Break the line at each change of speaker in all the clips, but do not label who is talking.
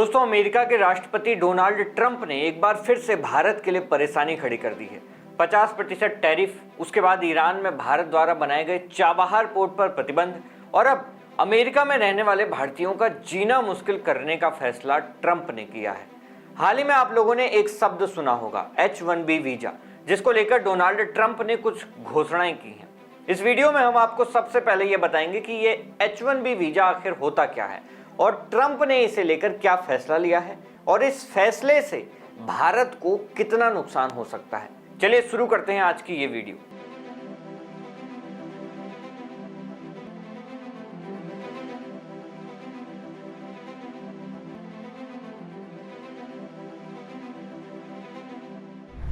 दोस्तों, अमेरिका के राष्ट्रपति डोनाल्ड ट्रंप ने एक बार फिर से भारत के लिए परेशानी खड़ी कर दी है। 50% टैरिफ, उसके बाद ईरान में भारत द्वारा बनाए गए चाबहार पोर्ट पर प्रतिबंध और अब अमेरिका में रहने वाले भारतीयों का जीना मुश्किल करने का फैसला ट्रंप ने किया है। हाल ही में आप लोगों ने एक शब्द सुना होगा, H-1B वीजा, जिसको लेकर डोनाल्ड ट्रंप ने कुछ घोषणाएं की हैं। इस वीडियो में हम आपको सबसे पहले ये बताएंगे कि ये H-1B वीजा आखिर होता क्या है और ट्रंप ने इसे लेकर क्या फैसला लिया है और इस फैसले से भारत को कितना नुकसान हो सकता है। चलिए शुरू करते हैं आज की ये वीडियो।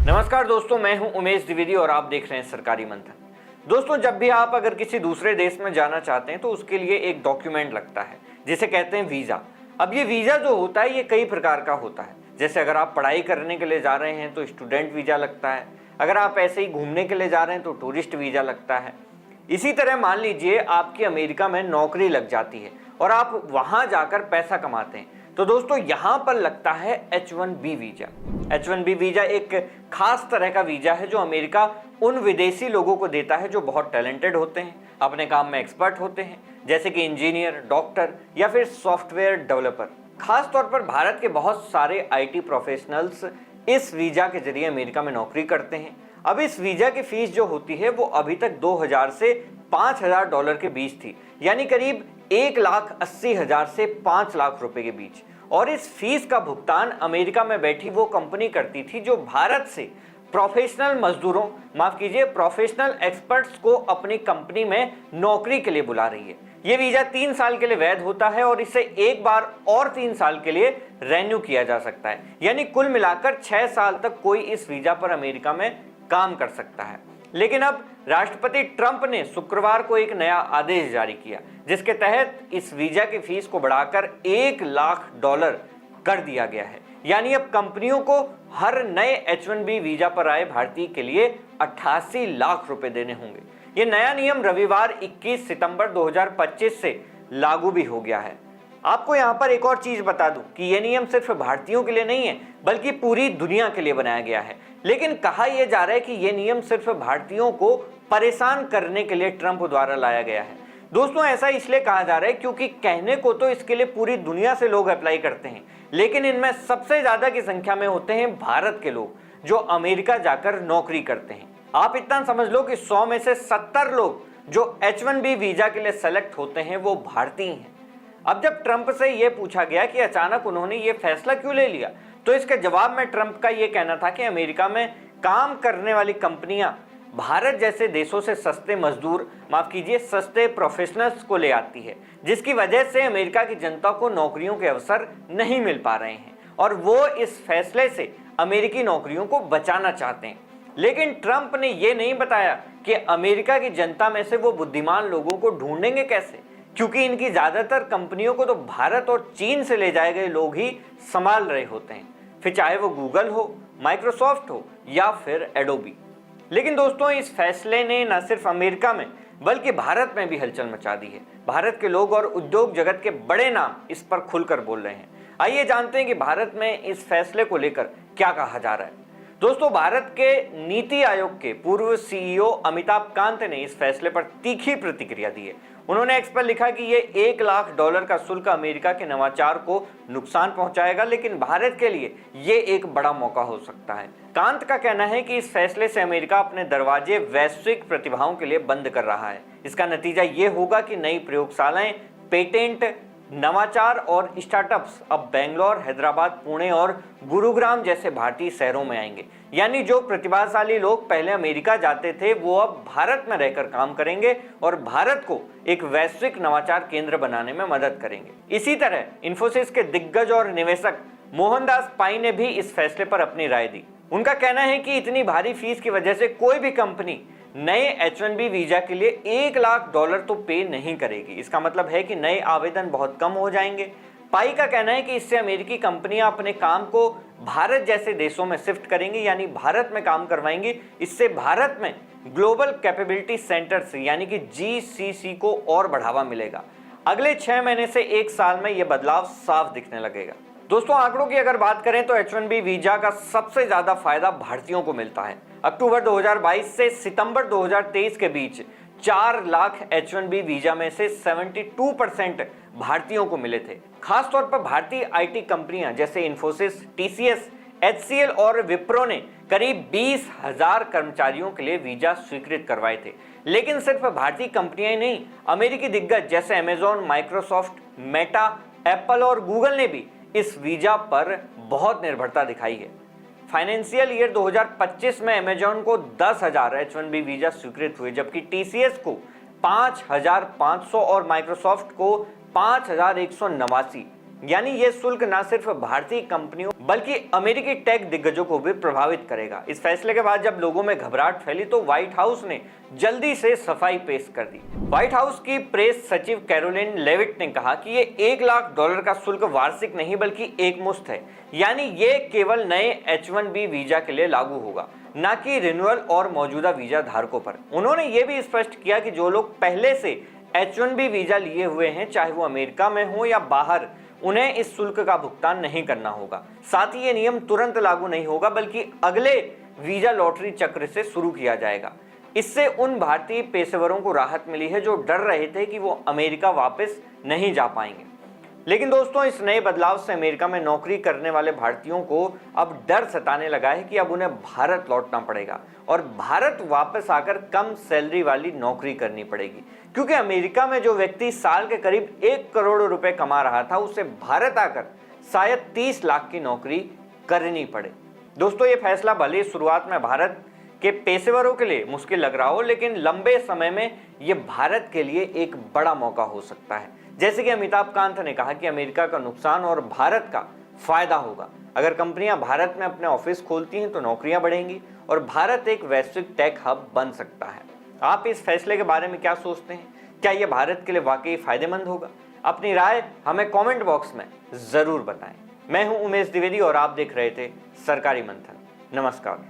नमस्कार दोस्तों, मैं हूं उमेश द्विवेदी और आप देख रहे हैं सरकारी मंथन। दोस्तों, जब भी आप अगर किसी दूसरे देश में जाना चाहते हैं तो उसके लिए एक डॉक्यूमेंट लगता है जिसे कहते हैं वीजा। अब ये वीजा जो होता है ये कई प्रकार का होता है। जैसे अगर आप पढ़ाई करने के लिए जा रहे हैं तो स्टूडेंट वीजा लगता है, अगर आप ऐसे ही घूमने के लिए जा रहे हैं तो टूरिस्ट वीजा लगता है। इसी तरह मान लीजिए आपकी अमेरिका में नौकरी लग जाती है और आप वहां जाकर पैसा कमाते हैं तो दोस्तों यहां पर लगता है H-1B वीजा। H-1B वीजा एक खास तरह का वीजा है जो अमेरिका उन विदेशी लोगों को देता है जो बहुत टैलेंटेड होते हैं, अपने काम में एक्सपर्ट होते हैं, जैसे कि इंजीनियर, डॉक्टर या फिर सॉफ्टवेयर डेवलपर। खास तौर पर भारत के बहुत सारे IT प्रोफेशनल्स इस वीजा के जरिए अमेरिका में नौकरी करते हैं। अब इस वीजा की फीस जो होती है वो अभी तक 2000 से $5000 के बीच थी, यानी करीब 1,80,000 से 5 लाख रुपए के बीच। और इस फीस का भुगतान अमेरिका में बैठी वो कंपनी करती थी जो भारत से प्रोफेशनल मजदूरों, माफ कीजिए प्रोफेशनल एक्सपर्ट्स को अपनी कंपनी में नौकरी के लिए बुला रही है। ये वीजा 3 साल के लिए वैध होता है और इसे एक बार और 3 साल के लिए रेन्यू किया जा सकता है, यानी कुल मिलाकर 6 साल तक कोई इस वीजा पर अमेरिका में काम कर सकता है। लेकिन अब राष्ट्रपति ट्रंप ने शुक्रवार को एक नया आदेश जारी किया जिसके तहत इस वीजा की फीस को बढ़ाकर $1 लाख कर दिया गया है, यानी अब कंपनियों को हर नए H-1B वीजा पर आए भारतीय के लिए 88 लाख रुपए देने होंगे। ये नया नियम रविवार 21 सितंबर 2025 से लागू भी हो गया है। आपको यहाँ पर एक और चीज बता दूं कि यह नियम सिर्फ भारतीयों के लिए नहीं है बल्कि पूरी दुनिया के लिए बनाया गया है। लेकिन कहा यह जा रहा है कि यह नियम सिर्फ भारतीयों को परेशान करने के लिए ट्रंप द्वारा लाया गया है। दोस्तों, ऐसा इसलिए कहा जा रहा है क्योंकि कहने को तो इसके लिए पूरी दुनिया से लोग अप्लाई करते हैं, लेकिन इनमें सबसे ज्यादा की संख्या में होते हैं भारत के लोग जो अमेरिका जाकर नौकरी करते हैं। आप इतना समझ लो कि 100 में से 70 लोग जो H-1B वीजा के लिए सेलेक्ट होते हैं वो भारतीय हैं। अब जब ट्रंप से यह पूछा गया कि अचानक उन्होंने ये फैसला क्यों ले लिया, तो इसके जवाब में ट्रंप का यह कहना था कि अमेरिका में काम करने वाली कंपनियां भारत जैसे देशों से सस्ते मजदूर, माफ कीजिए सस्ते प्रोफेशनल्स को ले आती है, जिसकी वजह से अमेरिका की जनता को नौकरियों के अवसर नहीं मिल पा रहे हैं और वो इस फैसले से अमेरिकी नौकरियों को बचाना चाहते हैं। लेकिन ट्रंप ने यह नहीं बताया कि अमेरिका की जनता में से वो बुद्धिमान लोगों को ढूंढेंगे कैसे, क्योंकि इनकी ज्यादातर कंपनियों को तो भारत और चीन से ले जाए गए लोग ही संभाल रहे होते हैं, फिर चाहे वो गूगल हो, माइक्रोसॉफ्ट हो या फिर एडोबी। लेकिन दोस्तों, इस फैसले ने न सिर्फ अमेरिका में बल्कि भारत में भी हलचल मचा दी है। भारत के लोग और उद्योग जगत के बड़े नाम इस पर खुलकर बोल रहे हैं। आइए जानते हैं कि भारत में इस फैसले को लेकर क्या कहा जा रहा है। दोस्तों, भारत के नीति आयोग के पूर्व CEO अमिताभ कांत ने इस फैसले पर तीखी प्रतिक्रिया दी है। उन्होंने एक्स पर लिखा कि यह $1 लाख का शुल्क अमेरिका के नवाचार को नुकसान पहुंचाएगा, लेकिन भारत के लिए यह एक बड़ा मौका हो सकता है। कांत का कहना है कि इस फैसले से अमेरिका अपने दरवाजे वैश्विक प्रतिभाओं के लिए बंद कर रहा है। इसका नतीजा ये होगा कि नई प्रयोगशालाएं, पेटेंट, नवाचार और स्टार्टअप्स अब बेंगलोर, हैदराबाद, पुणे और गुरुग्राम जैसे भारतीय शहरों में आएंगे। यानी जो प्रतिभाशाली लोग पहले अमेरिका जाते थे वो अब भारत में रहकर काम करेंगे और भारत को एक वैश्विक नवाचार केंद्र बनाने में मदद करेंगे। इसी तरह इन्फोसिस के दिग्गज और निवेशक मोहनदास पाई ने भी इस फैसले पर अपनी राय दी। उनका कहना है कि इतनी भारी फीस की वजह से कोई भी कंपनी नए H-1B वीजा के लिए $1 लाख तो पे नहीं करेगी। इसका मतलब है कि नए आवेदन बहुत कम हो जाएंगे। पाई का कहना है कि इससे अमेरिकी कंपनियां अपने काम को भारत जैसे देशों में शिफ्ट करेंगी, यानी भारत में काम करवाएंगी। इससे भारत में ग्लोबल कैपेबिलिटी सेंटर्स यानी कि GCC को और बढ़ावा मिलेगा। अगले 6 महीने से 1 साल में यह बदलाव साफ दिखने लगेगा। दोस्तों आंकड़ों की अगर बात करें तो H1B वीजा का सबसे ज्यादा फायदा भारतीयों को मिलता है। अक्टूबर 2022 से सितंबर 2023 के बीच 4 लाख H1B वीजा में से 72% भारतीयों को मिले थे। खासतौर पर भारतीय आईटी कंपनियां जैसे इंफोसिस, टीसीएस, HCL और विप्रो ने करीब 20,000 कर्मचारियों के लिए वीजा स्वीकृत करवाए थे। लेकिन सिर्फ भारतीय कंपनियां ही नहीं, अमेरिकी दिग्गज जैसे अमेजॉन, माइक्रोसॉफ्ट, मेटा, एप्पल और गूगल ने भी इस वीजा पर बहुत निर्भरता दिखाई है। फाइनेंशियल ईयर 2025 में अमेजॉन को 10,000 H1B वीजा स्वीकृत हुए, जबकि टीसीएस को 5,500 और माइक्रोसॉफ्ट को 5,189। यानी यह शुल्क न सिर्फ भारतीय कंपनियों बल्कि अमेरिकी टेक दिग्गजों को भी प्रभावित करेगा। इस फैसले के बाद जब लोगों में घबराहट फैली तो व्हाइट हाउस ने जल्दी से सफाई पेश कर दी। व्हाइट हाउस की प्रेस सचिव कैरोलिन लेविट ने कहा कि ये $1 लाख का शुल्क वार्षिक नहीं बल्कि एकमुश्त है, यानी ये केवल नए H1B वीजा के लिए लागू होगा, न कि रिन्यूअल और मौजूदा वीजा धारकों पर। उन्होंने ये भी स्पष्ट किया कि जो लोग पहले से H1B वीजा लिए हुए हैं, चाहे वो अमेरिका में हो या बाहर, उन्हें इस शुल्क का भुगतान नहीं करना होगा। साथ ही ये नियम तुरंत लागू नहीं होगा बल्कि अगले वीजा लॉटरी चक्र से शुरू किया जाएगा। इससे उन भारतीय पेशेवरों को राहत मिली है जो डर रहे थे कि वो अमेरिका वापस नहीं जा पाएंगे। लेकिन दोस्तों इस नए बदलाव से अमेरिका में नौकरी करने वाले भारतीयों को अब डर सताने लगा है कि अब उन्हें भारत लौटना पड़ेगा और भारत वापस आकर कम सैलरी वाली नौकरी करनी पड़ेगी, क्योंकि अमेरिका में जो व्यक्ति साल के करीब 1 करोड़ रुपए कमा रहा था उसे भारत आकर शायद 30 लाख की नौकरी करनी पड़े। दोस्तों ये फैसला भले ही शुरुआत में भारत के पेशेवरों के लिए मुश्किल लग रहा हो, लेकिन लंबे समय में ये भारत के लिए एक बड़ा मौका हो सकता है। जैसे कि अमिताभ कांत ने कहा कि अमेरिका का नुकसान और भारत का फायदा होगा। अगर कंपनियां भारत में अपने ऑफिस खोलती हैं तो नौकरियां बढ़ेंगी और भारत एक वैश्विक टेक हब बन सकता है। आप इस फैसले के बारे में क्या सोचते हैं? क्या यह भारत के लिए वाकई फायदेमंद होगा? अपनी राय हमें कमेंट बॉक्स में जरूर बताएं। मैं हूं उमेश द्विवेदी और आप देख रहे थे सरकारी मंथन। नमस्कार।